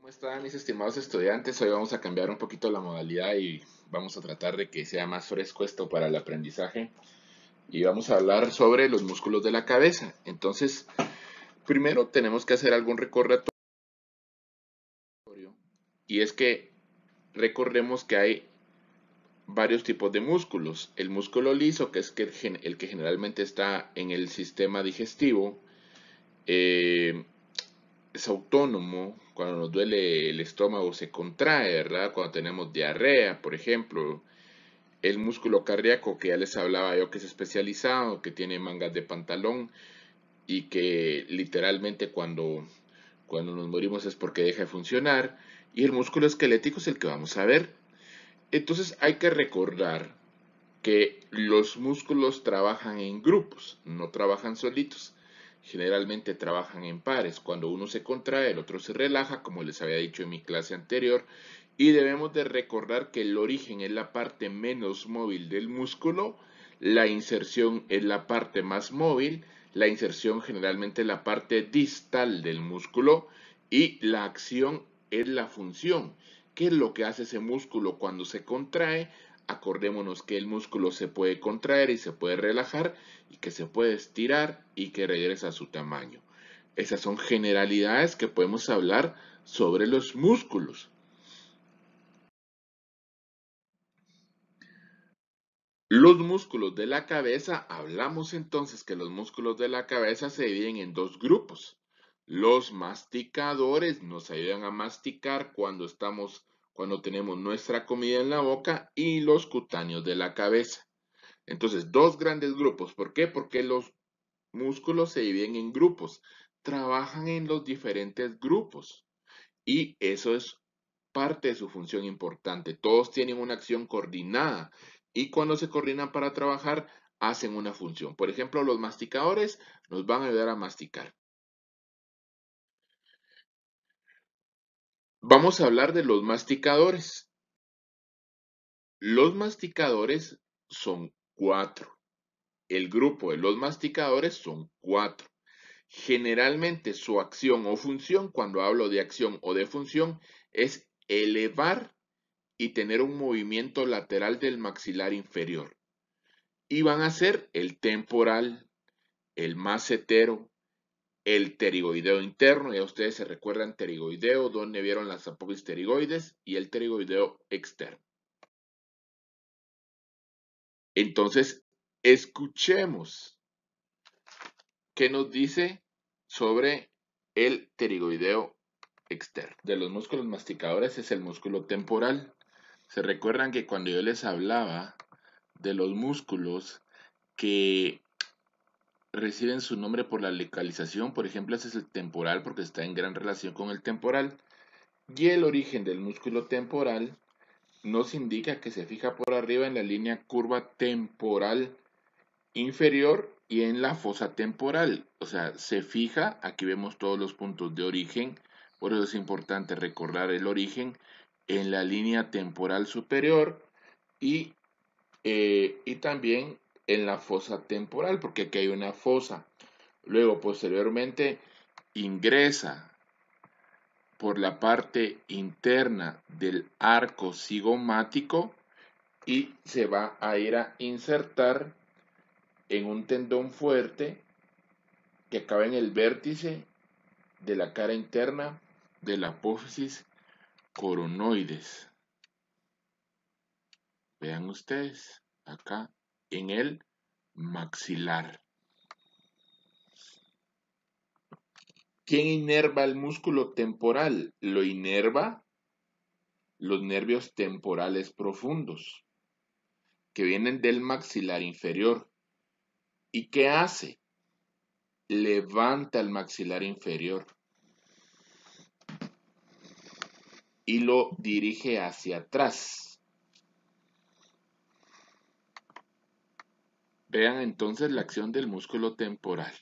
¿Cómo están mis estimados estudiantes? Hoy vamos a cambiar un poquito la modalidad y vamos a tratar de que sea más fresco esto para el aprendizaje. Y vamos a hablar sobre los músculos de la cabeza. Entonces, primero tenemos que hacer algún recordatorio. Y es que recordemos que hay varios tipos de músculos. El músculo liso, que es el que generalmente está en el sistema digestivo, eh, es autónomo. Cuando nos duele el estómago se contrae, ¿verdad? Cuando tenemos diarrea, por ejemplo. El músculo cardíaco, que ya les hablaba yo, que es especializado, que tiene mangas de pantalón y que literalmente cuando nos morimos es porque deja de funcionar. Y el músculo esquelético es el que vamos a ver. Entonces hay que recordar que los músculos trabajan en grupos, no trabajan solitos. Generalmente trabajan en pares. Cuando uno se contrae, el otro se relaja, como les había dicho en mi clase anterior. Y debemos de recordar que el origen es la parte menos móvil del músculo, la inserción es la parte más móvil, la inserción generalmente es la parte distal del músculo y la acción es la función. ¿Qué es lo que hace ese músculo cuando se contrae? Acordémonos que el músculo se puede contraer y se puede relajar y que se puede estirar y que regresa a su tamaño. Esas son generalidades que podemos hablar sobre los músculos. Los músculos de la cabeza, hablamos entonces que los músculos de la cabeza se dividen en dos grupos. Los masticadores nos ayudan a masticar cuando tenemos nuestra comida en la boca, y los cutáneos de la cabeza. Entonces, dos grandes grupos. ¿Por qué? Porque los músculos se dividen en grupos, trabajan en los diferentes grupos y eso es parte de su función importante. Todos tienen una acción coordinada y cuando se coordinan para trabajar, hacen una función. Por ejemplo, los masticadores nos van a ayudar a masticar. Vamos a hablar de los masticadores. Los masticadores son cuatro. El grupo de los masticadores son cuatro. Generalmente su acción o función, cuando hablo de acción o de función, es elevar y tener un movimiento lateral del maxilar inferior. Y van a ser el temporal, el macetero, el pterigoideo interno. Ya ustedes se recuerdan pterigoideo, donde vieron las apófisis pterigoides, y el pterigoideo externo. Entonces, escuchemos qué nos dice sobre el pterigoideo externo. De los músculos masticadores es el músculo temporal. Se recuerdan que cuando yo les hablaba de los músculos que reciben su nombre por la localización, por ejemplo, ese es el temporal porque está en gran relación con el temporal. Y el origen del músculo temporal nos indica que se fija por arriba en la línea curva temporal inferior y en la fosa temporal. O sea, se fija, aquí vemos todos los puntos de origen, por eso es importante recordar el origen en la línea temporal superior y también en la fosa temporal, porque aquí hay una fosa. Luego, posteriormente, ingresa por la parte interna del arco cigomático y se va a ir a insertar en un tendón fuerte que acaba en el vértice de la cara interna de la apófisis coronoides. Vean ustedes, acá en el maxilar. ¿Quién inerva el músculo temporal? Lo inerva los nervios temporales profundos, que vienen del maxilar inferior. ¿Y qué hace? Levanta el maxilar inferior y lo dirige hacia atrás. Vean entonces la acción del músculo temporal.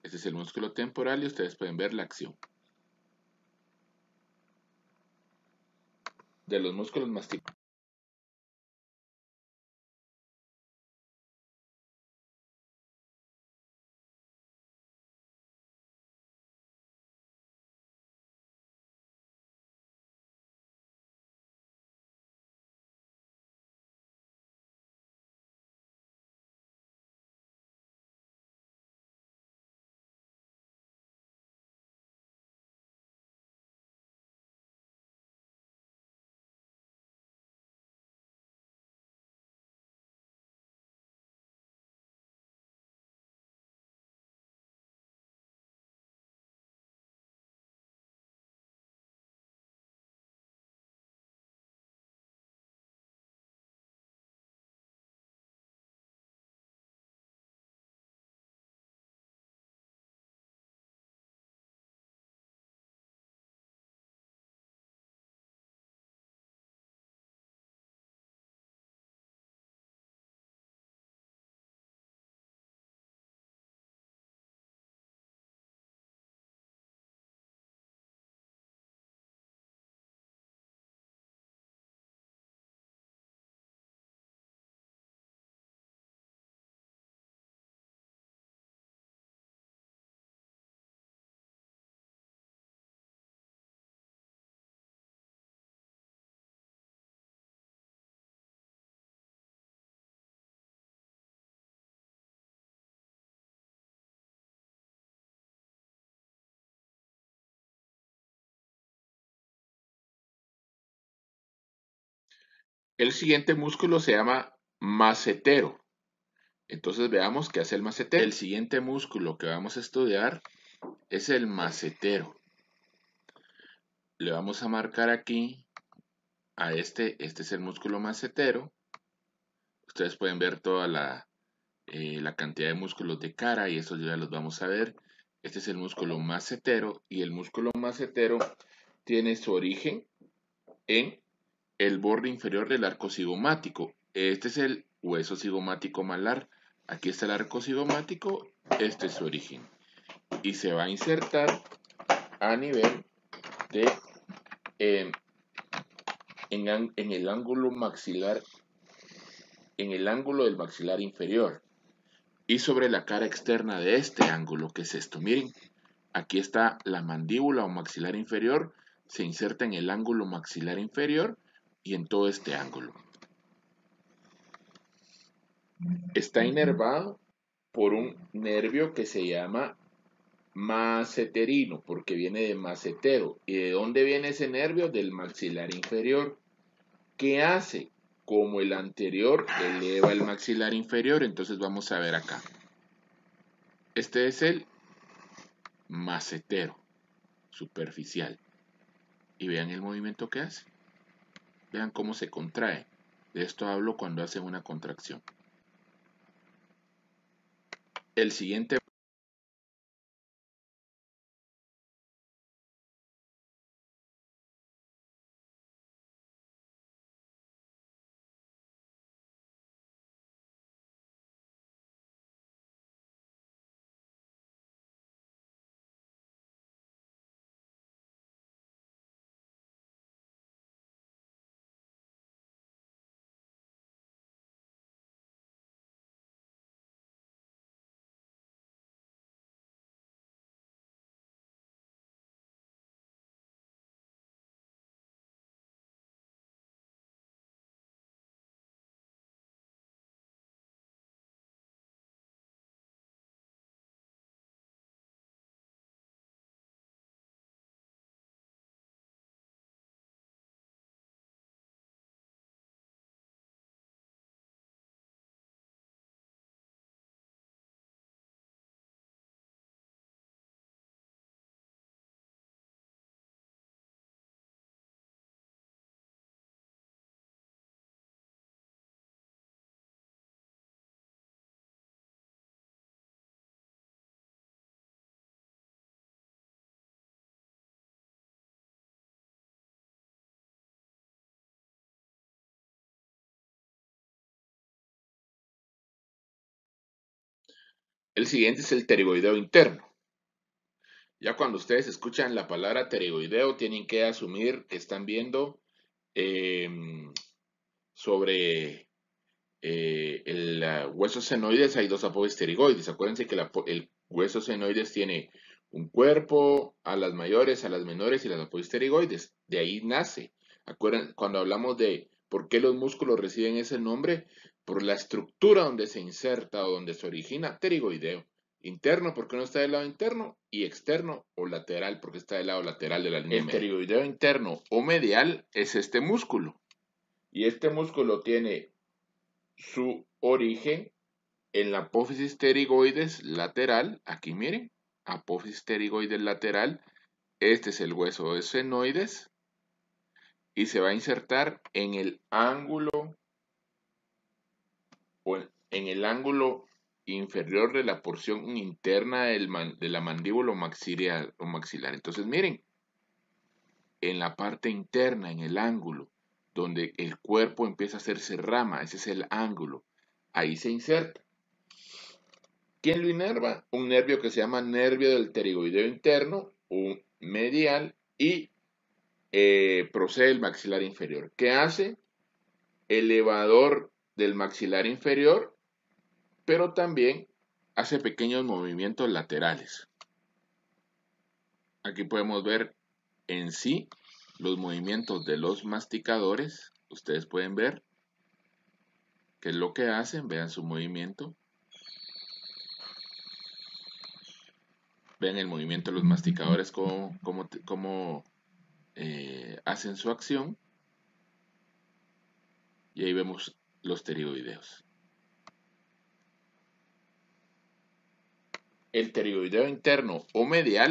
Este es el músculo temporal y ustedes pueden ver la acción de los músculos masticadores. El siguiente músculo se llama macetero. Entonces veamos qué hace el macetero. El siguiente músculo que vamos a estudiar es el macetero. Le vamos a marcar aquí a este es el músculo macetero. Ustedes pueden ver toda la cantidad de músculos de cara y estos ya los vamos a ver. Este es el músculo macetero y el músculo macetero tiene su origen en el borde inferior del arco cigomático. Este es el hueso cigomático malar. Aquí está el arco cigomático, este es su origen. Y se va a insertar a nivel de en el ángulo maxilar, en el ángulo del maxilar inferior y sobre la cara externa de este ángulo, que es esto. Miren, aquí está la mandíbula o maxilar inferior, se inserta en el ángulo maxilar inferior y en todo este ángulo. Está inervado por un nervio que se llama maceterino, porque viene de macetero. ¿Y de dónde viene ese nervio? Del maxilar inferior. ¿Qué hace? Como el anterior eleva el maxilar inferior, entonces vamos a ver acá. Este es el macetero superficial. Y vean el movimiento que hace. Vean cómo se contrae. De esto hablo cuando hace una contracción. El siguiente es el pterigoideo interno. Ya cuando ustedes escuchan la palabra pterigoideo, tienen que asumir que están viendo eh, sobre el hueso senoides. Hay dos apovisteroides. Acuérdense que el hueso senoides tiene un cuerpo, alas mayores, alas menores y las apovisteroides. De ahí nace. Acuérdense, cuando hablamos de por qué los músculos reciben ese nombre, por la estructura donde se inserta o donde se origina, pterigoideo. Interno porque no está del lado interno y externo o lateral porque está del lado lateral de la línea media. El pterigoideo interno o medial es este músculo. Y este músculo tiene su origen en la apófisis pterigoides lateral. Aquí miren, apófisis pterigoides lateral. Este es el hueso de senoides y se va a insertar en el ángulo o en el ángulo inferior de la porción interna de la mandíbula o maxilar. Entonces miren, en la parte interna, en el ángulo, donde el cuerpo empieza a hacerse rama, ese es el ángulo, ahí se inserta. ¿Quién lo inerva? Un nervio que se llama nervio del pterigoideo interno, un medial, y procede el maxilar inferior. ¿Qué hace? Elevador del maxilar inferior, pero también hace pequeños movimientos laterales. Aquí podemos ver en sí los movimientos de los masticadores. Ustedes pueden ver qué es lo que hacen. Vean su movimiento. Vean el movimiento de los masticadores, cómo hacen su acción. y ahí vemos los pterigoideos. El pterigoideo interno o medial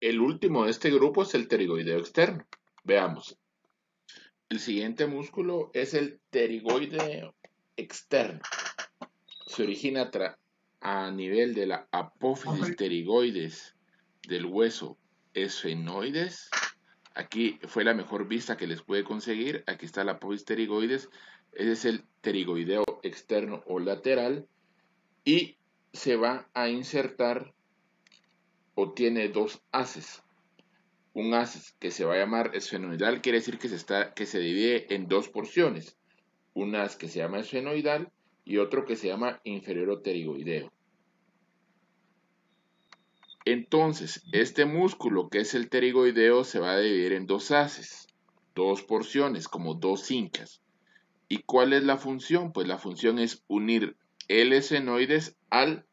el último de este grupo es el pterigoideo externo. Veamos. El siguiente músculo es el pterigoideo externo. Se origina a nivel de la apófisis pterigoides del hueso esfenoides. Aquí fue la mejor vista que les pude conseguir. Aquí está la apófisis pterigoides. Ese es el pterigoideo externo o lateral. Y se va a insertar o tiene dos haces. Un haz que se va a llamar esfenoidal quiere decir que se divide en dos porciones. Un haz que se llama esfenoidal y otro que se llama inferior pterigoideo. Entonces, este músculo que es el pterigoideo se va a dividir en dos haces, dos porciones, como dos incas. ¿Y cuál es la función? Pues la función es unir el esfenoides al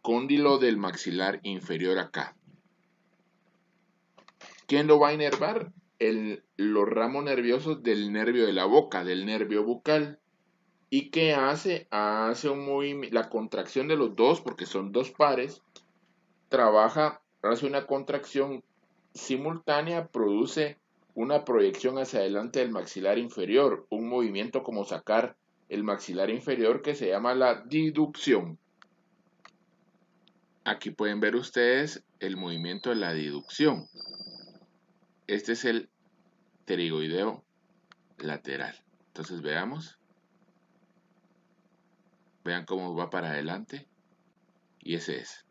cóndilo del maxilar inferior acá. ¿Quién lo va a inervar? Los ramos nerviosos del nervio de la boca, del nervio bucal. ¿Y qué hace? Hace un movimiento, la contracción de los dos, porque son dos pares, hace una contracción simultánea, produce una proyección hacia adelante del maxilar inferior, un movimiento como sacar el maxilar inferior que se llama la diducción. Aquí pueden ver ustedes el movimiento de la diducción. Este es el pterigoideo lateral. Entonces veamos. Vean cómo va para adelante. Y ese es.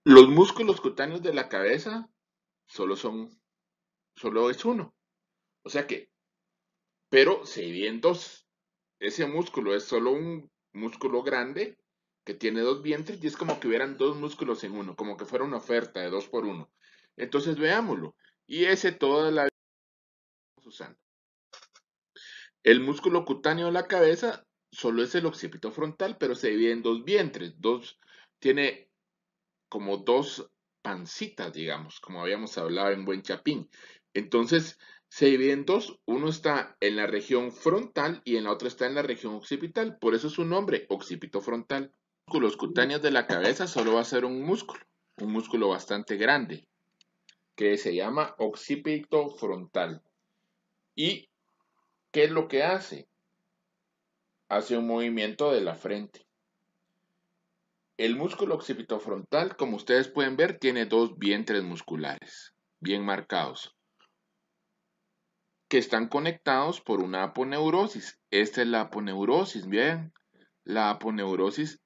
Los músculos cutáneos de la cabeza solo son, solo es uno. O sea que, pero se divide en dos. Ese músculo es solo un músculo grande que tiene dos vientres y es como que hubieran dos músculos en uno, como que fuera una oferta de dos por uno. Entonces veámoslo. Y ese toda la vida estamos usando. El músculo cutáneo de la cabeza solo es el occipito frontal, pero se divide en dos vientres, tiene como dos pancitas, digamos, como habíamos hablado en Buen Chapín. Entonces, se divide en dos, uno está en la región frontal y en la otra está en la región occipital, por eso su nombre, occipito frontal. Músculos cutáneos de la cabeza solo va a ser un músculo bastante grande, que se llama occipito frontal. ¿Y qué es lo que hace? Hace un movimiento de la frente. El músculo occipitofrontal, como ustedes pueden ver, tiene dos vientres musculares bien marcados, que están conectados por una aponeurosis. Esta es la aponeurosis, bien, la aponeurosis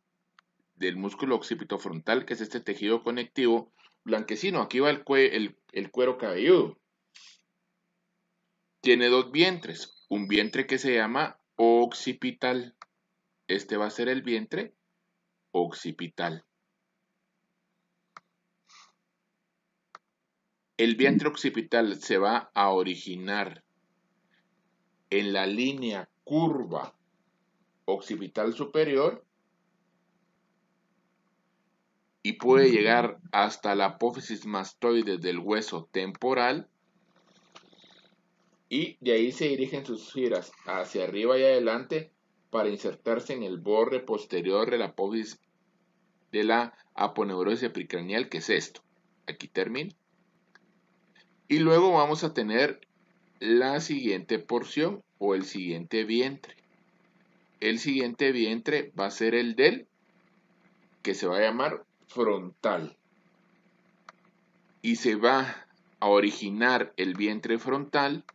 del músculo occipitofrontal, que es este tejido conectivo blanquecino. Aquí va el cuero cabelludo. Tiene dos vientres, un vientre que se llama occipital. Este va a ser el vientre occipital. El vientre occipital se va a originar en la línea curva occipital superior y puede llegar hasta la apófisis mastoide del hueso temporal y de ahí se dirigen sus giras hacia arriba y adelante para insertarse en el borde posterior de la apófisis de la aponeurosis epicranial, que es esto. Aquí termina. Y luego vamos a tener la siguiente porción o el siguiente vientre. El siguiente vientre va a ser el del que se va a llamar frontal. Y se va a originar el vientre frontal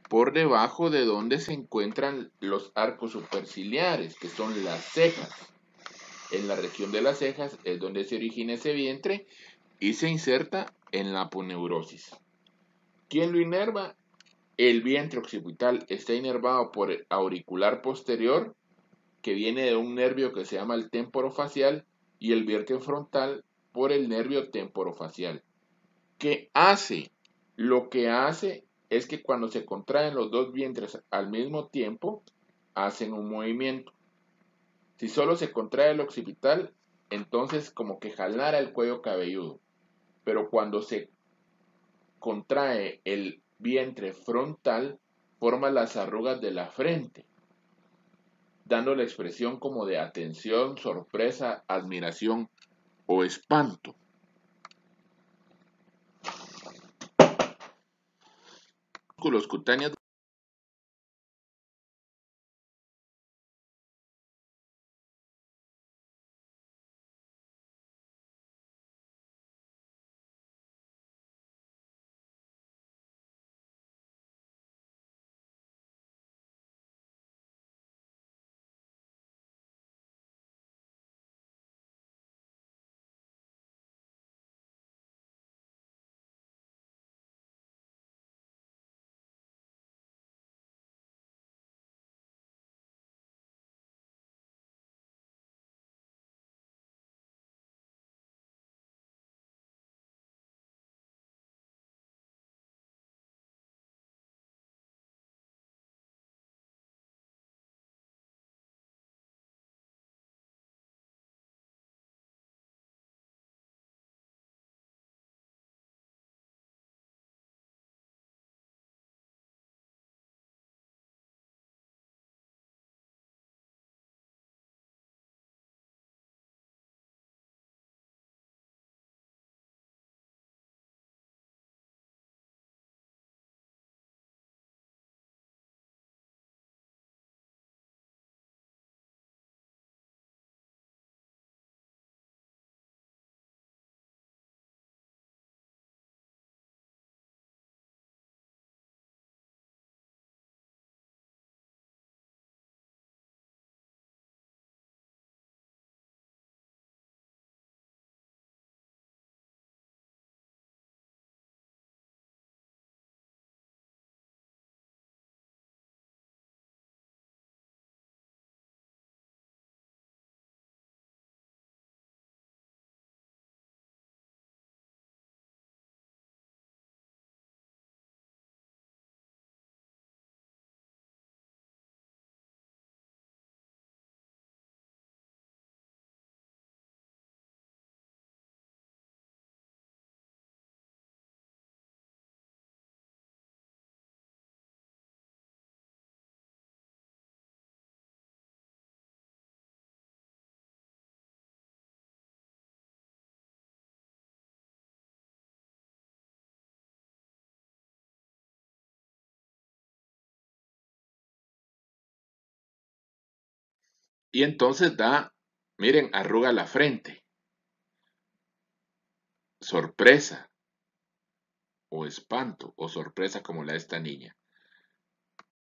por debajo de donde se encuentran los arcos superciliares, que son las cejas. En la región de las cejas es donde se origina ese vientre y se inserta en la aponeurosis. ¿Quién lo inerva? El vientre occipital está inervado por el auricular posterior, que viene de un nervio que se llama el temporofacial, y el vientre frontal por el nervio temporofacial. ¿Qué hace? Lo que hace es que cuando se contraen los dos vientres al mismo tiempo, hacen un movimiento. Si solo se contrae el occipital, entonces como que jalara el cuello cabelludo. Pero cuando se contrae el vientre frontal, forma las arrugas de la frente, dando la expresión como de atención, sorpresa, admiración o espanto. Músculos cutáneos Y entonces da, miren, arruga la frente, sorpresa o espanto o sorpresa como la de esta niña.